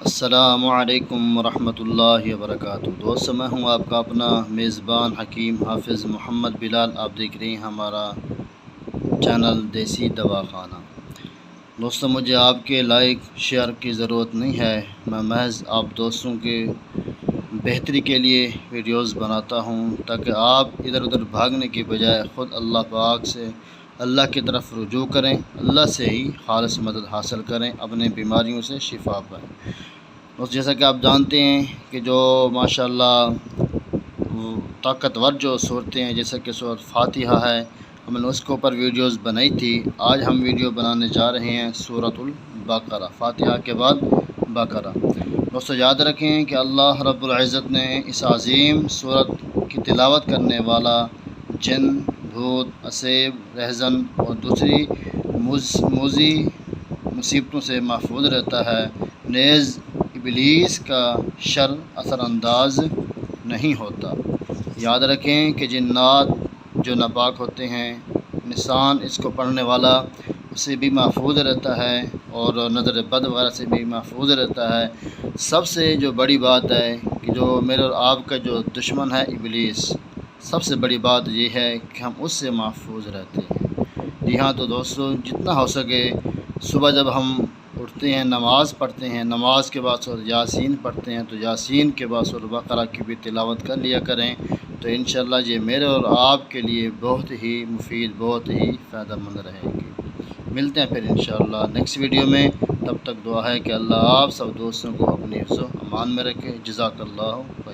السلام علیکم ورحمۃ اللہ وبرکاتہ۔ دوستو، میں ہوں آپ کا اپنا میزبان حکیم حافظ محمد بلال۔ آپ دیکھ رہے ہیں ہمارا چینل دیسی دواخانہ۔ دوستو، مجھے آپ کے لائک شیئر کی ضرورت نہیں ہے، میں محض آپ دوستوں کے بہتری کے لیے ویڈیوز بناتا ہوں تاکہ آپ ادھر ادھر بھاگنے کی بجائے خود اللہ پاک سے اللہ کی طرف رجوع کریں، اللہ سے ہی خالص مدد حاصل کریں، اپنے بیماریوں سے شفا پائیں۔ جیسا کہ آپ جانتے ہیں کہ جو ماشاءاللہ طاقتور جو صورتیں ہیں، جیسا کہ سورۃ فاتحہ ہے، ہم نے اس کے اوپر ویڈیوز بنائی تھی۔ آج ہم ویڈیو بنانے جا رہے ہیں سورۃ البقرہ، فاتحہ کے بعد بقرہ۔ دوستو، یاد رکھیں کہ اللہ رب العزت نے اس عظیم سورت کی تلاوت کرنے والا جن، بھوت، اسیب، رہزن اور دوسری موذی مصیبتوں سے محفوظ رہتا ہے، نیز ابلیس کا شر اثر انداز نہیں ہوتا۔ یاد رکھیں کہ جنات جو ناپاک ہوتے ہیں، انسان اس کو پڑھنے والا اسے بھی محفوظ رہتا ہے اور نظر بد وغیرہ سے بھی محفوظ رہتا ہے۔ سب سے جو بڑی بات ہے کہ جو میرے اور آپ کا جو دشمن ہے ابلیس، سب سے بڑی بات یہ ہے کہ ہم اس سے محفوظ رہتے ہیں۔ جی ہاں، تو دوستو، جتنا ہو سکے صبح جب ہم اٹھتے ہیں، نماز پڑھتے ہیں، نماز کے بعد سورۃ یاسین پڑھتے ہیں، تو یاسین کے بعد سورۃ بقرہ کی بھی تلاوت کر لیا کریں، تو انشاءاللہ یہ میرے اور آپ کے لیے بہت ہی مفید، بہت ہی فائدہ مند رہے گی۔ ملتے ہیں پھر انشاءاللہ نیکسٹ ویڈیو میں، تب تک دعا ہے کہ اللہ آپ سب دوستوں کو اپنے حفظ و امان میں رکھے۔ جزاک اللہ خیر۔